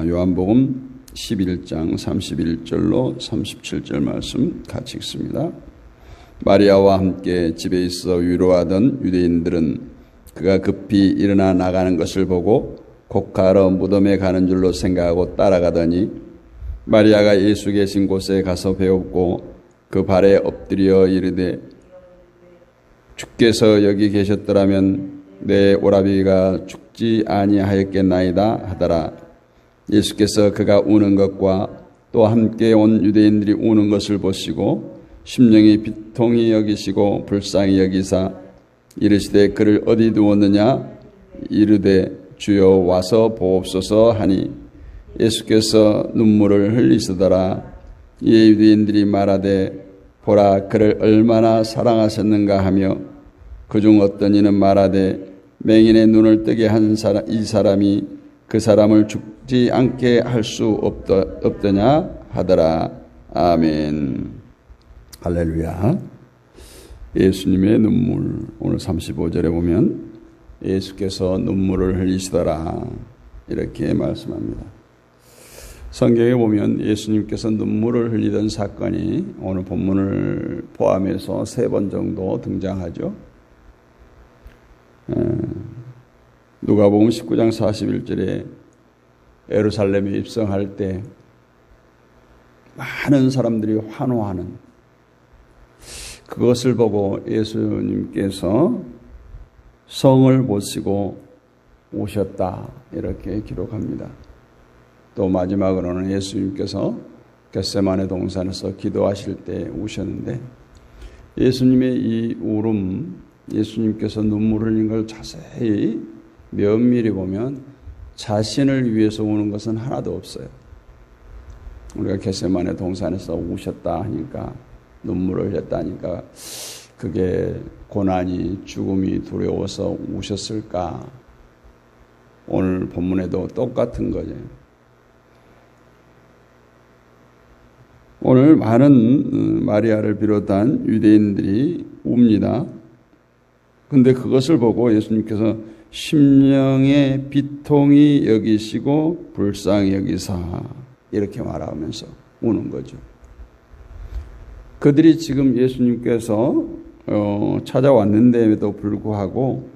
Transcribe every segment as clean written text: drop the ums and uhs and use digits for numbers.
요한복음 11장 31절로 37절 말씀 같이 읽습니다. 마리아와 함께 집에 있어 위로하던 유대인들은 그가 급히 일어나 나가는 것을 보고 곡하러 무덤에 가는 줄로 생각하고 따라가더니 마리아가 예수 계신 곳에 가서 배웠고 그 발에 엎드려 이르되 주께서 여기 계셨더라면 내 오라비가 죽지 아니하였겠나이다 하더라. 예수께서 그가 우는 것과 또 함께 온 유대인들이 우는 것을 보시고 심령이 비통히 여기시고 불쌍히 여기사 이르시되 그를 어디 두었느냐 이르되 주여 와서 보옵소서 하니 예수께서 눈물을 흘리시더라. 이에 유대인들이 말하되 보라 그를 얼마나 사랑하셨는가 하며 그중 어떤 이는 말하되 맹인의 눈을 뜨게 한 이 사람이 그 사람을 죽지 않게 할 수 없더냐 하더라. 아멘. 할렐루야. 예수님의 눈물. 오늘 35절에 보면 예수께서 눈물을 흘리시더라 이렇게 말씀합니다. 성경에 보면 예수님께서 눈물을 흘리던 사건이 오늘 본문을 포함해서 3번 정도 등장하죠. 누가복음 19장 41절에 예루살렘에 입성할 때 많은 사람들이 환호하는 그것을 보고 예수님께서 성을 보시고 오셨다 이렇게 기록합니다. 또 마지막으로는 예수님께서 겟세마네 동산에서 기도하실 때 우셨는데 예수님의 이 울음, 예수님께서 눈물 흘린 걸 자세히 면밀히 보면 자신을 위해서 우는 것은 하나도 없어요. 우리가 겟세마네 동산에서 우셨다 하니까 눈물을 흘렸다 하니까 그게 고난이 죽음이 두려워서 우셨을까? 오늘 본문에도 똑같은 거죠. 오늘 많은 마리아를 비롯한 유대인들이 웁니다. 근데 그것을 보고 예수님께서 심령의 비통히 여기시고 불쌍히 여기사 이렇게 말하면서 우는 거죠. 그들이 지금 예수님께서 찾아왔는데도 불구하고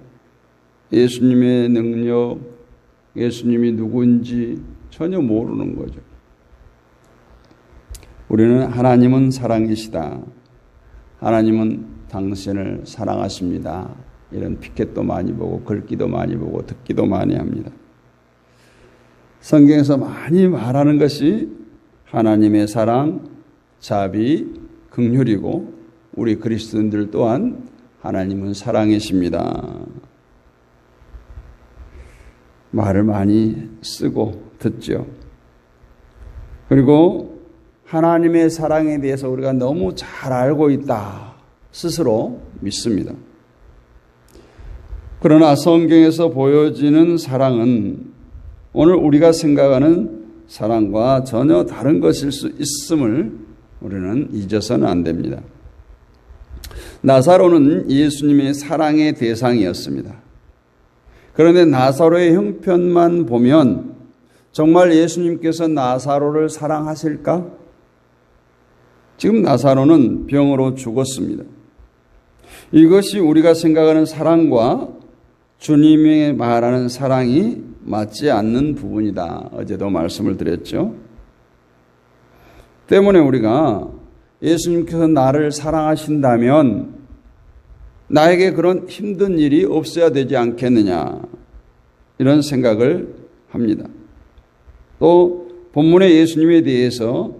예수님의 능력, 예수님이 누구인지 전혀 모르는 거죠. 우리는 하나님은 사랑이시다. 하나님은 당신을 사랑하십니다. 이런 피켓도 많이 보고 글귀도 많이 보고 듣기도 많이 합니다. 성경에서 많이 말하는 것이 하나님의 사랑, 자비, 긍휼이고 우리 그리스도인들 또한 하나님은 사랑이십니다. 말을 많이 쓰고 듣죠. 그리고 하나님의 사랑에 대해서 우리가 너무 잘 알고 있다 스스로 믿습니다. 그러나 성경에서 보여지는 사랑은 오늘 우리가 생각하는 사랑과 전혀 다른 것일 수 있음을 우리는 잊어서는 안 됩니다. 나사로는 예수님의 사랑의 대상이었습니다. 그런데 나사로의 형편만 보면 정말 예수님께서 나사로를 사랑하실까? 지금 나사로는 병으로 죽었습니다. 이것이 우리가 생각하는 사랑과 주님이 말하는 사랑이 맞지 않는 부분이다. 어제도 말씀을 드렸죠. 때문에 우리가 예수님께서 나를 사랑하신다면 나에게 그런 힘든 일이 없어야 되지 않겠느냐 이런 생각을 합니다. 또 본문의 예수님에 대해서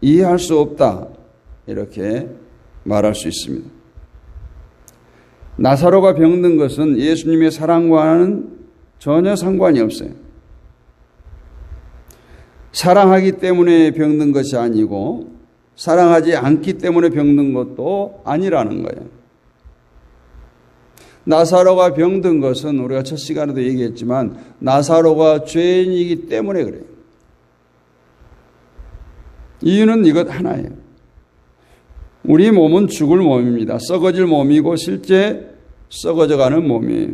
이해할 수 없다 이렇게 말할 수 있습니다. 나사로가 병든 것은 예수님의 사랑과는 전혀 상관이 없어요. 사랑하기 때문에 병든 것이 아니고 사랑하지 않기 때문에 병든 것도 아니라는 거예요. 나사로가 병든 것은 우리가 첫 시간에도 얘기했지만 나사로가 죄인이기 때문에 그래요. 이유는 이것 하나예요. 우리 몸은 죽을 몸입니다. 썩어질 몸이고 실제 썩어져가는 몸이에요.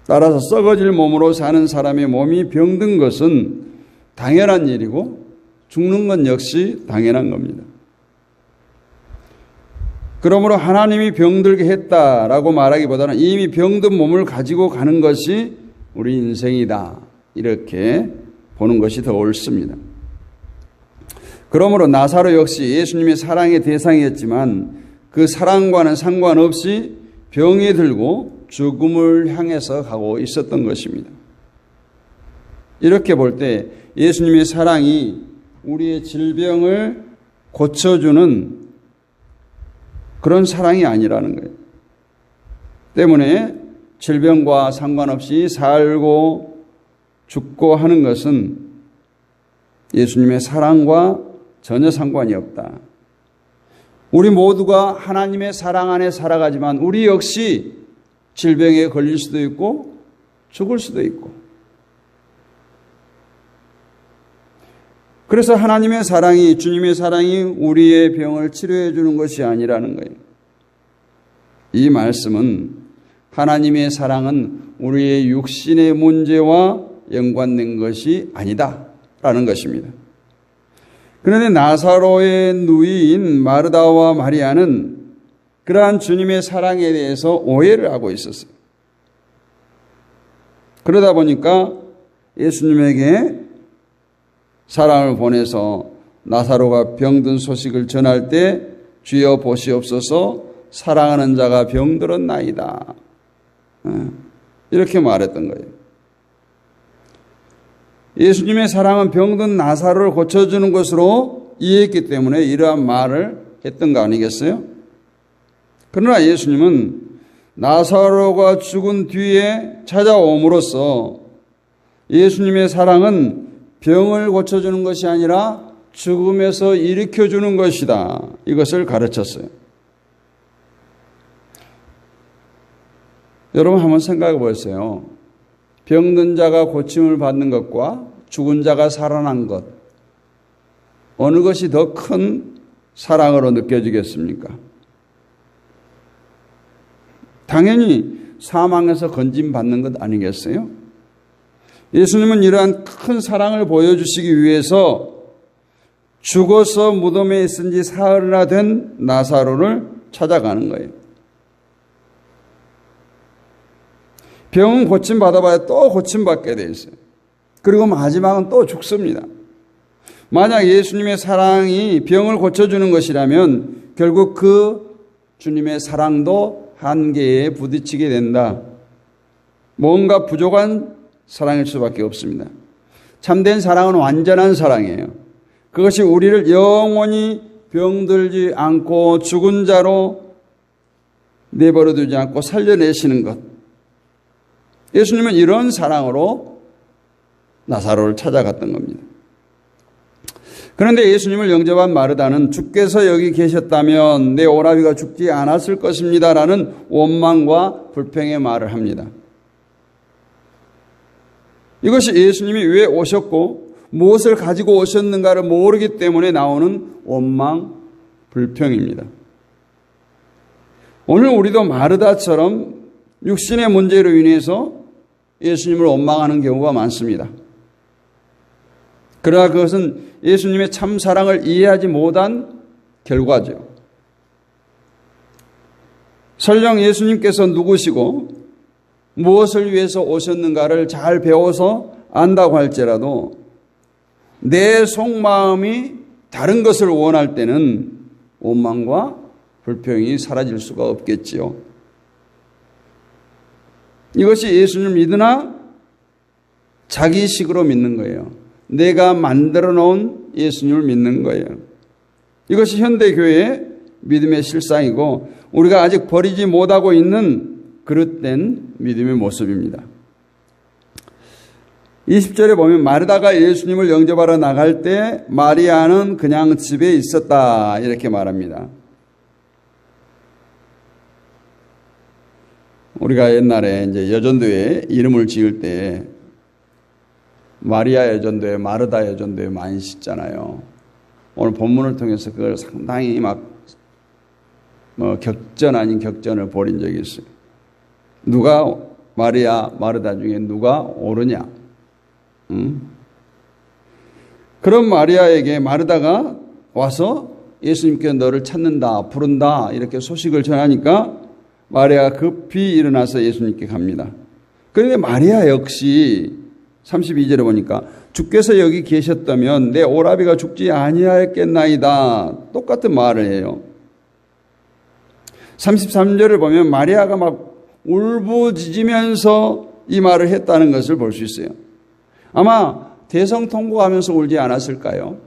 따라서 썩어질 몸으로 사는 사람의 몸이 병든 것은 당연한 일이고 죽는 건 역시 당연한 겁니다. 그러므로 하나님이 병들게 했다라고 말하기보다는 이미 병든 몸을 가지고 가는 것이 우리 인생이다, 이렇게 보는 것이 더 옳습니다. 그러므로 나사로 역시 예수님의 사랑의 대상이었지만 그 사랑과는 상관없이 병에 들고 죽음을 향해서 가고 있었던 것입니다. 이렇게 볼 때 예수님의 사랑이 우리의 질병을 고쳐주는 그런 사랑이 아니라는 거예요. 때문에 질병과 상관없이 살고 죽고 하는 것은 예수님의 사랑과 전혀 상관이 없다. 우리 모두가 하나님의 사랑 안에 살아가지만 우리 역시 질병에 걸릴 수도 있고 죽을 수도 있고, 그래서 하나님의 사랑이, 주님의 사랑이 우리의 병을 치료해 주는 것이 아니라는 거예요. 이 말씀은 하나님의 사랑은 우리의 육신의 문제와 연관된 것이 아니다라는 것입니다. 그런데 나사로의 누이인 마르다와 마리아는 그러한 주님의 사랑에 대해서 오해를 하고 있었어요. 그러다 보니까 예수님에게 사람을 보내서 나사로가 병든 소식을 전할 때 주여 보시옵소서, 사랑하는 자가 병들었나이다, 이렇게 말했던 거예요. 예수님의 사랑은 병든 나사로를 고쳐주는 것으로 이해했기 때문에 이러한 말을 했던 거 아니겠어요? 그러나 예수님은 나사로가 죽은 뒤에 찾아옴으로써 예수님의 사랑은 병을 고쳐주는 것이 아니라 죽음에서 일으켜주는 것이다, 이것을 가르쳤어요. 여러분 한번 생각해 보세요. 병든 자가 고침을 받는 것과 죽은 자가 살아난 것, 어느 것이 더 큰 사랑으로 느껴지겠습니까? 당연히 사망에서 건짐받는 것 아니겠어요? 예수님은 이러한 큰 사랑을 보여주시기 위해서 죽어서 무덤에 있은 지 사흘이나 된 나사로를 찾아가는 거예요. 병은 고침받아봐야 또 고침받게 돼 있어요. 그리고 마지막은 또 죽습니다. 만약 예수님의 사랑이 병을 고쳐주는 것이라면 결국 그 주님의 사랑도 한계에 부딪히게 된다. 뭔가 부족한 사랑일 수밖에 없습니다. 참된 사랑은 완전한 사랑이에요. 그것이 우리를 영원히 병들지 않고 죽은 자로 내버려 두지 않고 살려내시는 것. 예수님은 이런 사랑으로 나사로를 찾아갔던 겁니다. 그런데 예수님을 영접한 마르다는 주께서 여기 계셨다면 내 오라비가 죽지 않았을 것입니다 라는 원망과 불평의 말을 합니다. 이것이 예수님이 왜 오셨고 무엇을 가지고 오셨는가를 모르기 때문에 나오는 원망, 불평입니다. 오늘 우리도 마르다처럼 육신의 문제로 인해서 예수님을 원망하는 경우가 많습니다. 그러나 그것은 예수님의 참 사랑을 이해하지 못한 결과죠. 설령 예수님께서 누구시고 무엇을 위해서 오셨는가를 잘 배워서 안다고 할지라도 내 속마음이 다른 것을 원할 때는 원망과 불평이 사라질 수가 없겠지요. 이것이 예수님을 믿으나 자기식으로 믿는 거예요. 내가 만들어 놓은 예수님을 믿는 거예요. 이것이 현대교회의 믿음의 실상이고 우리가 아직 버리지 못하고 있는 그릇된 믿음의 모습입니다. 20절에 보면 마르다가 예수님을 영접하러 나갈 때 마리아는 그냥 집에 있었다, 이렇게 말합니다. 우리가 옛날에 이제 여전도에 이름을 지을 때 마리아 여전도에 마르다 여전도에 많이 짓잖아요. 오늘 본문을 통해서 그걸 상당히 격전 아닌 격전을 벌인 적이 있어요. 누가 마리아, 마르다 중에 누가 옳으냐? 그런 마리아에게 마르다가 와서 예수님께 너를 찾는다, 부른다 이렇게 소식을 전하니까 마리아가 급히 일어나서 예수님께 갑니다. 그런데 마리아 역시 32절에 보니까 주께서 여기 계셨다면 내 오라비가 죽지 아니하였겠나이다. 똑같은 말을 해요. 33절을 보면 마리아가 막 울부짖으면서 이 말을 했다는 것을 볼 수 있어요. 아마 대성통곡하면서 울지 않았을까요?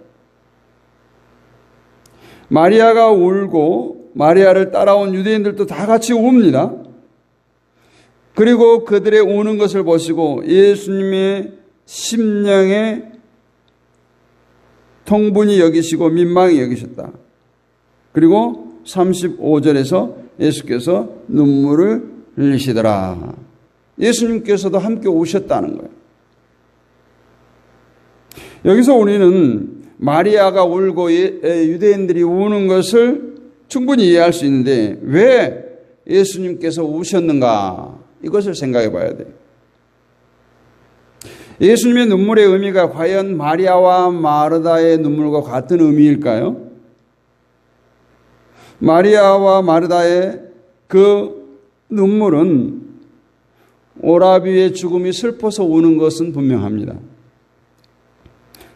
마리아가 울고 마리아를 따라온 유대인들도 다 같이 웁니다. 그리고 그들의 우는 것을 보시고 예수님의 심령에 통분히 여기시고 민망히 여기셨다. 그리고 35절에서 예수께서 눈물을 흘리시더라. 예수님께서도 함께 우셨다는 거예요. 여기서 우리는 마리아가 울고 유대인들이 우는 것을 충분히 이해할 수 있는데 왜 예수님께서 우셨는가? 이것을 생각해 봐야 돼요. 예수님의 눈물의 의미가 과연 마리아와 마르다의 눈물과 같은 의미일까요? 마리아와 마르다의 그 눈물은 오라비의 죽음이 슬퍼서 우는 것은 분명합니다.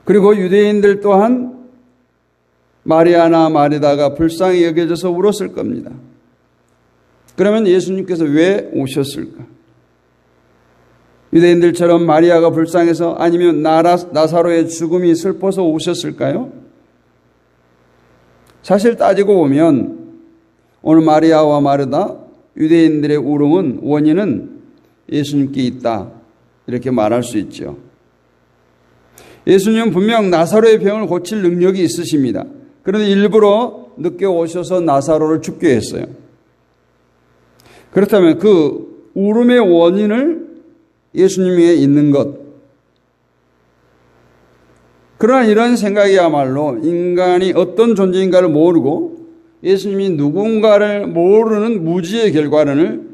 그리고 유대인들 또한 마리아나 마르다가 불쌍히 여겨져서 울었을 겁니다. 그러면 예수님께서 왜 오셨을까? 유대인들처럼 마리아가 불쌍해서 아니면 나사로의 죽음이 슬퍼서 오셨을까요? 사실 따지고 보면 오늘 마리아와 마르다 유대인들의 울음은 원인은 예수님께 있다 이렇게 말할 수 있죠. 예수님은 분명 나사로의 병을 고칠 능력이 있으십니다. 그런데 일부러 늦게 오셔서 나사로를 죽게 했어요. 그렇다면 그 울음의 원인을 예수님에 있는 것. 그러나 이런 생각이야말로 인간이 어떤 존재인가를 모르고 예수님이 누군가를 모르는 무지의 결과를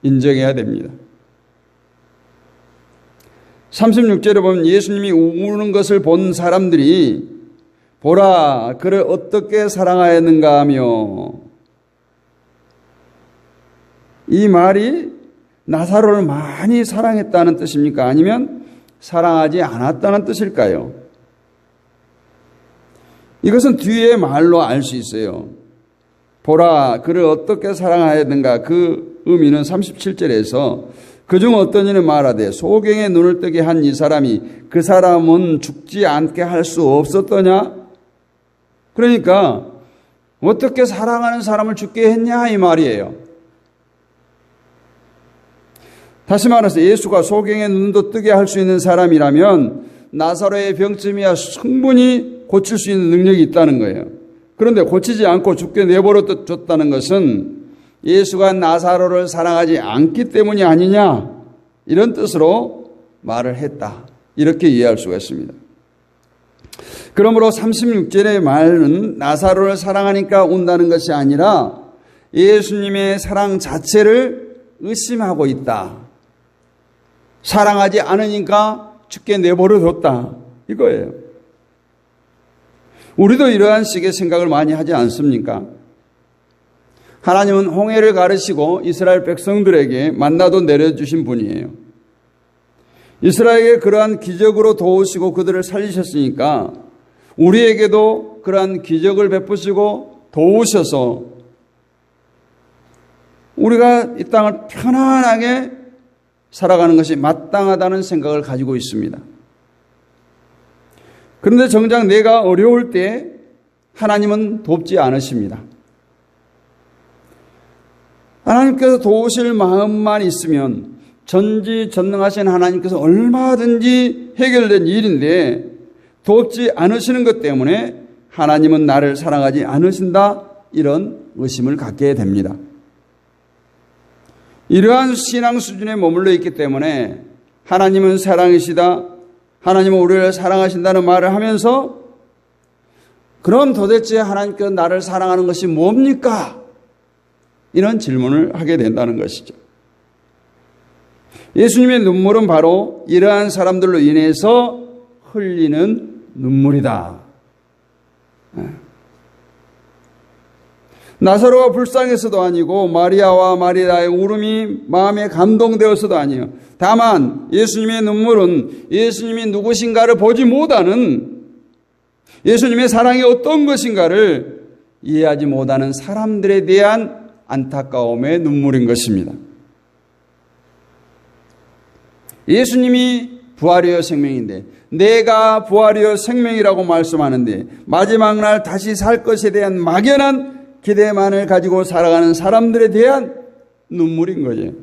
인정해야 됩니다. 36절에 보면 예수님이 우는 것을 본 사람들이 보라 그를 어떻게 사랑하였는가 하며 이 말이 나사로를 많이 사랑했다는 뜻입니까? 아니면 사랑하지 않았다는 뜻일까요? 이것은 뒤에 말로 알 수 있어요. 보라 그를 어떻게 사랑하였는가 그 의미는 37절에서 그중 어떤 이는 말하되 소경의 눈을 뜨게 한 이 사람이 그 사람은 죽지 않게 할 수 없었더냐? 그러니까 어떻게 사랑하는 사람을 죽게 했냐 이 말이에요. 다시 말해서 예수가 소경의 눈도 뜨게 할 수 있는 사람이라면 나사로의 병쯤이야 충분히 고칠 수 있는 능력이 있다는 거예요. 그런데 고치지 않고 죽게 내버려 뒀다는 것은 예수가 나사로를 사랑하지 않기 때문이 아니냐 이런 뜻으로 말을 했다. 이렇게 이해할 수가 있습니다. 그러므로 36절의 말은 나사로를 사랑하니까 운다는 것이 아니라 예수님의 사랑 자체를 의심하고 있다. 사랑하지 않으니까 죽게 내버려 뒀다. 이거예요. 우리도 이러한 식의 생각을 많이 하지 않습니까? 하나님은 홍해를 가르시고 이스라엘 백성들에게 만나도 내려주신 분이에요. 이스라엘에게 그러한 기적으로 도우시고 그들을 살리셨으니까 우리에게도 그러한 기적을 베푸시고 도우셔서 우리가 이 땅을 편안하게 살아가는 것이 마땅하다는 생각을 가지고 있습니다. 그런데 정작 내가 어려울 때 하나님은 돕지 않으십니다. 하나님께서 도우실 마음만 있으면 전지전능하신 하나님께서 얼마든지 해결된 일인데 돕지 않으시는 것 때문에 하나님은 나를 사랑하지 않으신다 이런 의심을 갖게 됩니다. 이러한 신앙 수준에 머물러 있기 때문에 하나님은 사랑이시다, 하나님은 우리를 사랑하신다는 말을 하면서 그럼 도대체 하나님께서 나를 사랑하는 것이 뭡니까? 이런 질문을 하게 된다는 것이죠. 예수님의 눈물은 바로 이러한 사람들로 인해서 흘리는 눈물이다. 나사로가 불쌍해서도 아니고 마리아와 마리아의 울음이 마음에 감동되어서도 아니에요. 다만 예수님의 눈물은 예수님이 누구신가를 보지 못하는, 예수님의 사랑이 어떤 것인가를 이해하지 못하는 사람들에 대한 안타까움의 눈물인 것입니다. 예수님이 부활이요 생명인데, 내가 부활이요 생명이라고 말씀하는데 마지막 날 다시 살 것에 대한 막연한 기대만을 가지고 살아가는 사람들에 대한 눈물인 거죠.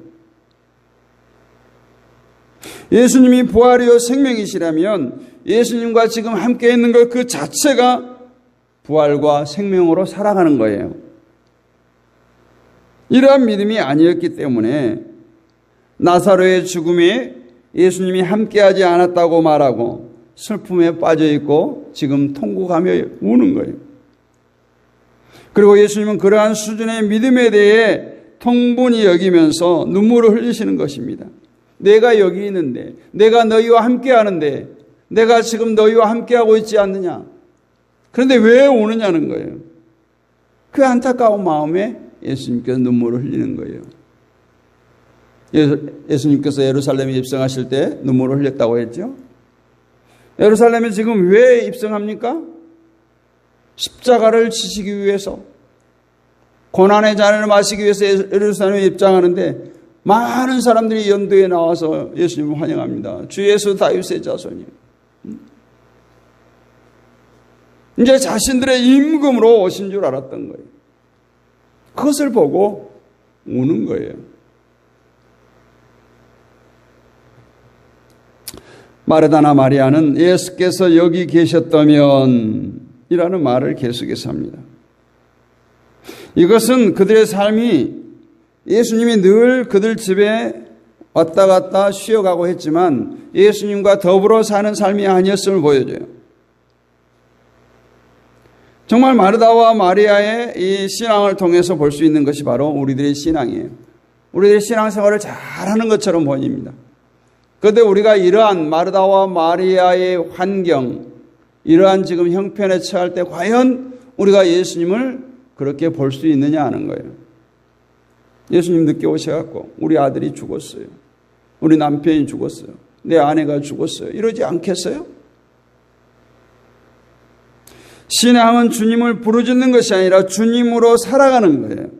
예수님이 부활이요 생명이시라면 예수님과 지금 함께 있는 것 그 자체가 부활과 생명으로 살아가는 거예요. 이러한 믿음이 아니었기 때문에 나사로의 죽음에 예수님이 함께하지 않았다고 말하고 슬픔에 빠져 있고 지금 통곡하며 우는 거예요. 그리고 예수님은 그러한 수준의 믿음에 대해 통분히 여기면서 눈물을 흘리시는 것입니다. 내가 여기 있는데, 내가 너희와 함께하는데, 내가 지금 너희와 함께하고 있지 않느냐? 그런데 왜 우느냐는 거예요. 그 안타까운 마음에 예수님께서 눈물을 흘리는 거예요. 예수님께서 예루살렘에 입성하실 때 눈물을 흘렸다고 했죠. 예루살렘에 지금 왜 입성합니까? 십자가를 지시기 위해서, 고난의 잔을 마시기 위해서 예루살렘에 입장하는데 많은 사람들이 연도에 나와서 예수님을 환영합니다. 주 예수 다윗의 자손이요. 이제 자신들의 임금으로 오신 줄 알았던 거예요. 그것을 보고 우는 거예요. 마르다나 마리아는 예수께서 여기 계셨다면 이라는 말을 계속해서 합니다. 이것은 그들의 삶이 예수님이 늘 그들 집에 왔다 갔다 쉬어가고 했지만 예수님과 더불어 사는 삶이 아니었음을 보여줘요. 정말 마르다와 마리아의 이 신앙을 통해서 볼 수 있는 것이 바로 우리들의 신앙이에요. 우리들의 신앙생활을 잘하는 것처럼 보입니다. 그런데 우리가 이러한 마르다와 마리아의 환경, 이러한 지금 형편에 처할 때 과연 우리가 예수님을 그렇게 볼 수 있느냐 하는 거예요. 예수님 늦게 오셔갖고 우리 아들이 죽었어요. 우리 남편이 죽었어요. 내 아내가 죽었어요. 이러지 않겠어요? 신앙은 주님을 부르짖는 것이 아니라 주님으로 살아가는 거예요.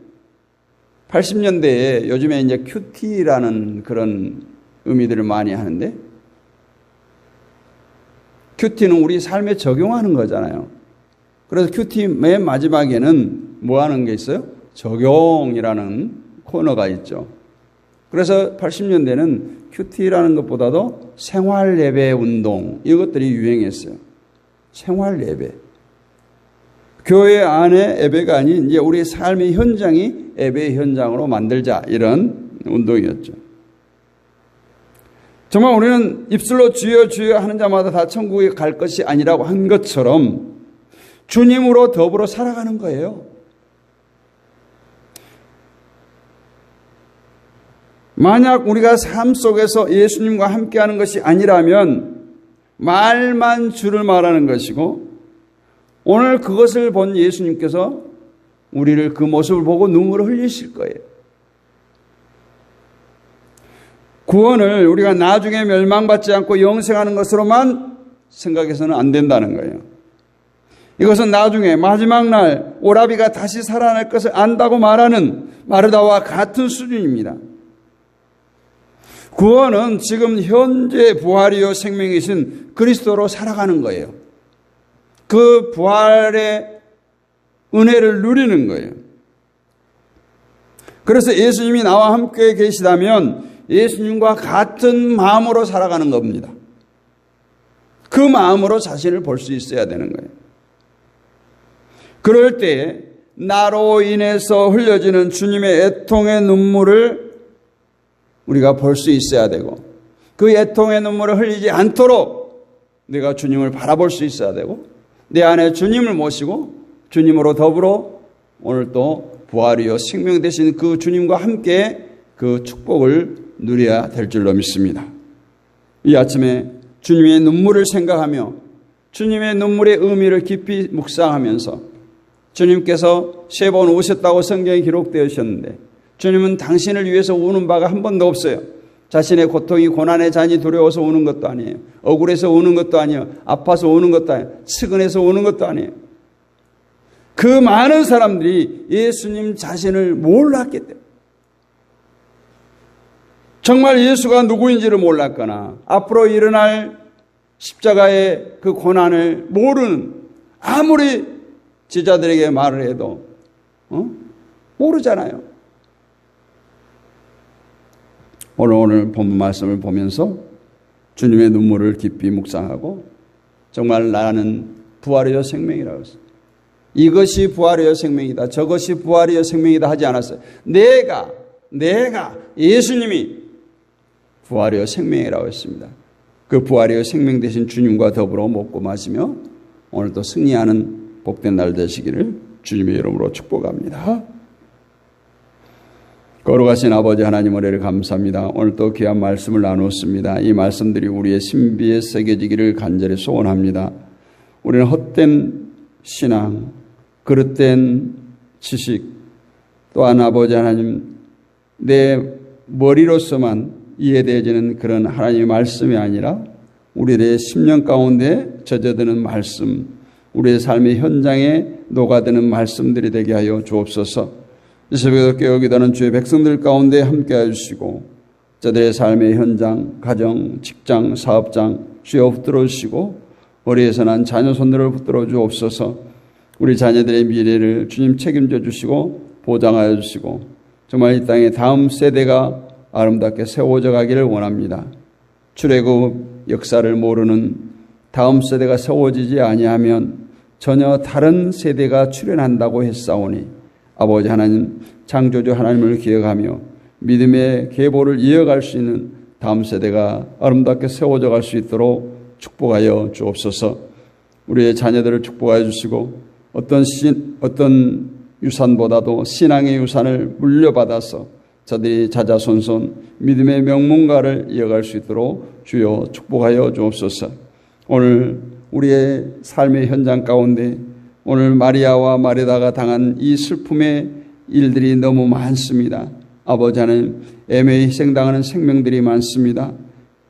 80년대에 요즘에 이제 큐티라는 그런 의미들을 많이 하는데, 큐티는 우리 삶에 적용하는 거잖아요. 그래서 큐티 맨 마지막에는 뭐 하는 게 있어요? 적용이라는 코너가 있죠. 그래서 80년대는 큐티라는 것보다도 생활 예배 운동, 이것들이 유행했어요. 생활 예배. 교회 안에 예배가 아닌 이제 우리 삶의 현장이 예배의 현장으로 만들자, 이런 운동이었죠. 정말 우리는 입술로 주여 주여 하는 자마다 다 천국에 갈 것이 아니라고 한 것처럼 주님으로 더불어 살아가는 거예요. 만약 우리가 삶 속에서 예수님과 함께하는 것이 아니라면 말만 주를 말하는 것이고, 오늘 그것을 본 예수님께서 우리를 그 모습을 보고 눈물을 흘리실 거예요. 구원을 우리가 나중에 멸망받지 않고 영생하는 것으로만 생각해서는 안 된다는 거예요. 이것은 나중에 마지막 날 오라비가 다시 살아날 것을 안다고 말하는 마르다와 같은 수준입니다. 구원은 지금 현재 부활이요 생명이신 그리스도로 살아가는 거예요. 그 부활의 은혜를 누리는 거예요. 그래서 예수님이 나와 함께 계시다면 예수님과 같은 마음으로 살아가는 겁니다. 그 마음으로 자신을 볼 수 있어야 되는 거예요. 그럴 때 나로 인해서 흘려지는 주님의 애통의 눈물을 우리가 볼 수 있어야 되고, 그 애통의 눈물을 흘리지 않도록 내가 주님을 바라볼 수 있어야 되고, 내 안에 주님을 모시고 주님으로 더불어 오늘 또 부활이요 생명 되신 그 주님과 함께 그 축복을 누려야 될 줄로 믿습니다. 이 아침에 주님의 눈물을 생각하며 주님의 눈물의 의미를 깊이 묵상하면서 주님께서 3번 오셨다고 성경에 기록되어 있었는데 주님은 당신을 위해서 우는 바가 한 번도 없어요. 자신의 고통이 고난의 잔이 두려워서 우는 것도 아니에요. 억울해서 우는 것도 아니에요. 아파서 우는 것도 아니에요. 측은해서 우는 것도 아니에요. 그 많은 사람들이 예수님 자신을 몰랐기 때문에 정말 예수가 누구인지를 몰랐거나 앞으로 일어날 십자가의 그 고난을 모르는 아무리 제자들에게 말을 해도 모르잖아요. 오늘 본문 말씀을 보면서 주님의 눈물을 깊이 묵상하고 정말 나는 부활이요 생명이라고 했어요. 이것이 부활이요 생명이다. 저것이 부활이요 생명이다 하지 않았어요. 내가 예수님이 부활이요 생명이라고 했습니다. 그 부활이요 생명 되신 주님과 더불어 먹고 마시며 오늘도 승리하는 복된 날 되시기를 주님의 이름으로 축복합니다. 거룩하신 아버지 하나님 은혜를 감사합니다. 오늘 또 귀한 말씀을 나누었습니다. 이 말씀들이 우리의 신비에 새겨지기를 간절히 소원합니다. 우리는 헛된 신앙, 그릇된 지식, 또한 아버지 하나님 내 머리로서만 이해되어지는 그런 하나님의 말씀이 아니라 우리의 심령 가운데 젖어드는 말씀, 우리의 삶의 현장에 녹아드는 말씀들이 되게 하여 주옵소서. 이 새벽에 깨어기다는 주의 백성들 가운데 함께해 주시고 저들의 삶의 현장, 가정, 직장, 사업장 주여 붙들어 주시고 머리에서 난 자녀 손들을 붙들어 주옵소서. 우리 자녀들의 미래를 주님 책임져 주시고 보장하여 주시고 정말 이 땅의 다음 세대가 아름답게 세워져 가기를 원합니다. 출애굽 역사를 모르는 다음 세대가 세워지지 아니하면 전혀 다른 세대가 출현한다고 했사오니 아버지 하나님 창조주 하나님을 기억하며 믿음의 계보를 이어갈 수 있는 다음 세대가 아름답게 세워져 갈 수 있도록 축복하여 주옵소서. 우리의 자녀들을 축복하여 주시고 어떤 유산보다도 신앙의 유산을 물려받아서 저들이 자자손손 믿음의 명문가를 이어갈 수 있도록 주여 축복하여 주옵소서. 오늘 우리의 삶의 현장 가운데 오늘 마리아와 마르다가 당한 이 슬픔의 일들이 너무 많습니다. 아버지 하나님 애매히 희생당하는 생명들이 많습니다.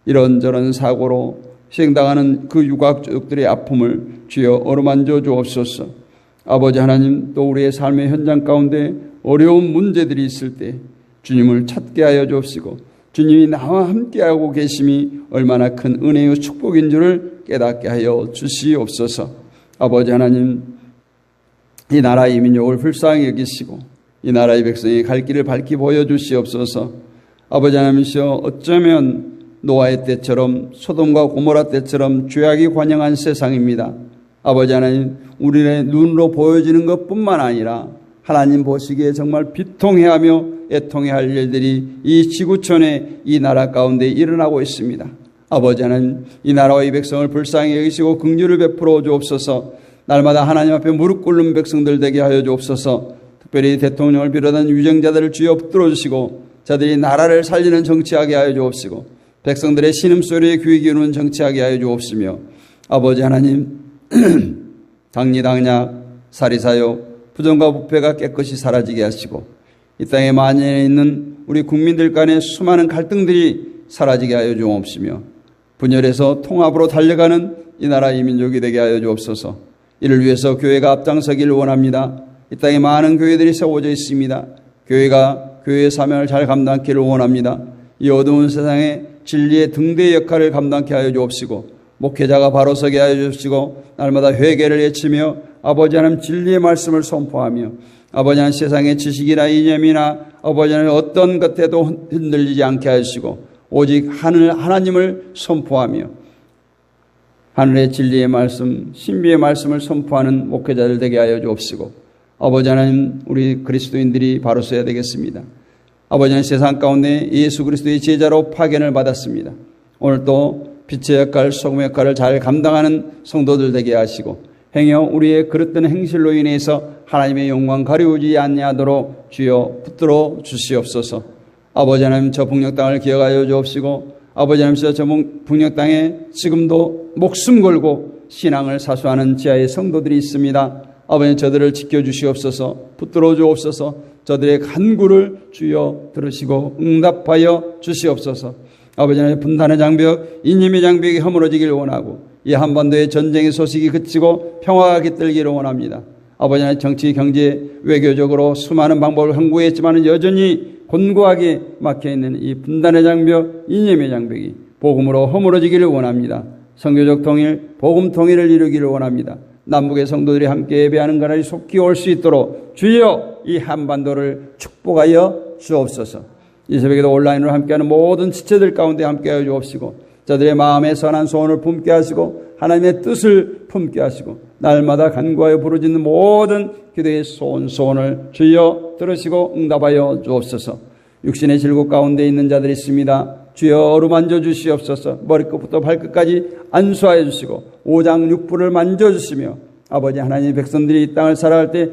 이런저런 사고로 희생당하는 그 유가족들의 아픔을 주여 어루만져 주옵소서. 아버지 하나님 또 우리의 삶의 현장 가운데 어려운 문제들이 있을 때 주님을 찾게 하여 주옵시고 주님이 나와 함께하고 계심이 얼마나 큰 은혜의 축복인 줄을 깨닫게 하여 주시옵소서. 아버지 하나님 이 나라의 민족을 불쌍히 여기시고 이 나라의 백성이 갈 길을 밝히 보여주시옵소서. 아버지 하나님이시여 어쩌면 노아의 때처럼 소돔과 고모라 때처럼 죄악이 관영한 세상입니다. 아버지 하나님 우리의 눈으로 보여지는 것뿐만 아니라 하나님 보시기에 정말 비통해하며 애통해야 할 일들이 이 지구촌에 이 나라 가운데 일어나고 있습니다. 아버지 하나님 이 나라와 이 백성을 불쌍히 여기시고 긍휼을 베풀어 주옵소서. 날마다 하나님 앞에 무릎 꿇는 백성들 되게 하여 주옵소서. 특별히 대통령을 비롯한 유정자들을 주여 붙들어 주시고 자들이 나라를 살리는 정치하게 하여 주옵시고 백성들의 신음소리에 귀 기울이는 정치하게 하여 주옵시며 아버지 하나님 당리당략 사리사욕 부정과 부패가 깨끗이 사라지게 하시고 이 땅에 만연해 있는 우리 국민들 간의 수많은 갈등들이 사라지게 하여 주옵시며 분열해서 통합으로 달려가는 이 나라 이 민족이 되게 하여 주옵소서. 이를 위해서 교회가 앞장서기를 원합니다. 이 땅에 많은 교회들이 세워져 있습니다. 교회가 교회의 사명을 잘 감당하기를 원합니다. 이 어두운 세상에 진리의 등대 역할을 감당케 하여 주옵시고 목회자가 바로 서게 하여 주옵시고 날마다 회개를 외치며 아버지 하나님 진리의 말씀을 선포하며 아버지 하나님 세상의 지식이나 이념이나 아버지 하나님 어떤 것에도 흔들리지 않게 하시고 오직 하나님을 선포하며 하늘의 진리의 말씀, 신비의 말씀을 선포하는 목회자들 되게 하여 주옵시고 아버지 하나님 우리 그리스도인들이 바로 서야 되겠습니다. 아버지 하나님 세상 가운데 예수 그리스도의 제자로 파견을 받았습니다. 오늘 또 빛의 역할, 소금의 역할을 잘 감당하는 성도들 되게 하시고 행여 우리의 그릇된 행실로 인해서 하나님의 영광 가리우지 아니하도록 주여 붙들어 주시옵소서. 아버지 하나님 저 북녘 땅을 기억하여 주옵시고 아버지 하나님 저 북녘 땅에 지금도 목숨 걸고 신앙을 사수하는 지하의 성도들이 있습니다. 아버지 저들을 지켜주시옵소서. 붙들어 주옵소서. 저들의 간구를 주여 들으시고 응답하여 주시옵소서. 아버지 하나님 분단의 장벽, 이념의 장벽이 허물어지기를 원하고 이 한반도의 전쟁의 소식이 그치고 평화가 깃들기를 원합니다. 아버지 하나님 정치, 경제, 외교적으로 수많은 방법을 강구했지만 여전히 곤고하게 막혀있는 이 분단의 장벽, 이념의 장벽이 복음으로 허물어지기를 원합니다. 선교적 통일, 복음 통일을 이루기를 원합니다. 남북의 성도들이 함께 예배하는 그날이 속히 올 수 있도록 주여 이 한반도를 축복하여 주옵소서. 이 새벽에도 온라인으로 함께하는 모든 지체들 가운데 함께하여 주옵시고 저들의 마음에 선한 소원을 품게 하시고 하나님의 뜻을 품게 하시고 날마다 간구하여 부르짖는 모든 기도의 소원을 주여 들으시고 응답하여 주옵소서. 육신의 질곡 가운데 있는 자들이 있습니다. 주여 어루만져 주시옵소서. 머리끝부터 발끝까지 안수하여 주시고 오장육부를 만져주시며 아버지 하나님의 백성들이 이 땅을 살아갈 때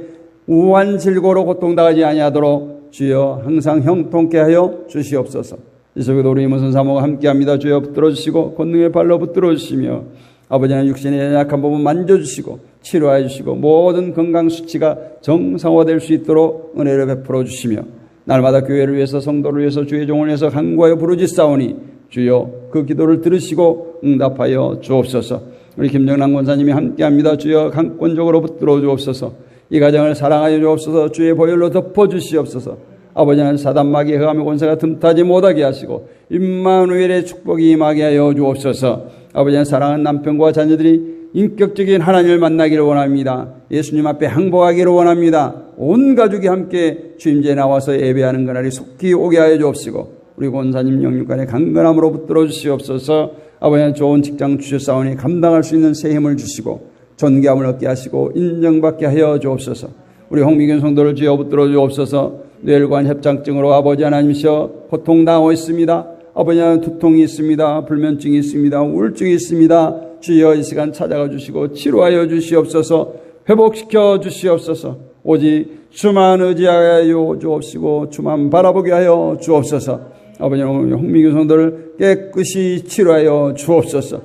우한 질고로 고통당하지 아니하도록 주여 항상 형통케 하여 주시옵소서. 이 새벽에도 우리 임원선 사모가 함께합니다. 주여 붙들어 주시고 권능의 발로 붙들어 주시며 아버지 하나님 육신의 약한 부분 만져주시고 치료해 주시고 모든 건강 수치가 정상화될 수 있도록 은혜를 베풀어 주시며 날마다 교회를 위해서 성도를 위해서 주의 종을 위해서 간구하여 부르짖사오니 주여 그 기도를 들으시고 응답하여 주옵소서. 우리 김정남 권사님이 함께합니다. 주여 강권적으로 붙들어 주옵소서. 이 가정을 사랑하여 주옵소서. 주의 보혈로 덮어 주시옵소서. 아버지 하나님 사단마귀의 흑암의 권세가 틈타지 못하게 하시고 임마누엘의 축복이 임하게 하여 주옵소서. 아버지 하나님 사랑하는 남편과 자녀들이 인격적인 하나님을 만나기를 원합니다. 예수님 앞에 항복하기를 원합니다. 온 가족이 함께 주임제에 나와서 예배하는 그날이 속히 오게 하여 주옵시고 우리 권사님 영육간의 강건함으로 붙들어 주시옵소서. 아버지 하나님 좋은 직장 주셨사오니 감당할 수 있는 새 힘을 주시고 존귀함을 얻게 하시고 인정받게 하여 주옵소서. 우리 홍미균 성도를 주여 붙들어 주옵소서. 뇌혈관 협장증으로 아버지 하나님이시여 고통당하고 있습니다. 아버지 하나님 두통이 있습니다. 불면증이 있습니다. 우울증이 있습니다. 주여 이 시간 찾아가 주시고 치료하여 주시옵소서. 회복시켜 주시옵소서. 오직 주만 의지하여 주옵시고 주만 바라보게 하여 주옵소서. 아버지 하나님 홍미균 성도를 깨끗이 치료하여 주옵소서.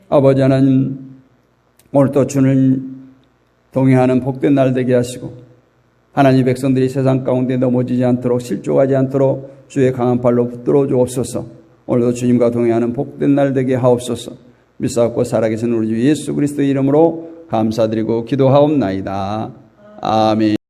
아버지 하나님 오늘도 주를 동행하는 복된 날 되게 하시고 하나님 백성들이 세상 가운데 넘어지지 않도록 실족하지 않도록 주의 강한 발로 붙들어 주옵소서. 오늘도 주님과 동행하는 복된 날 되게 하옵소서. 믿사옵고 살아계신 우리 주 예수 그리스도의 이름으로 감사드리고 기도하옵나이다. 아멘.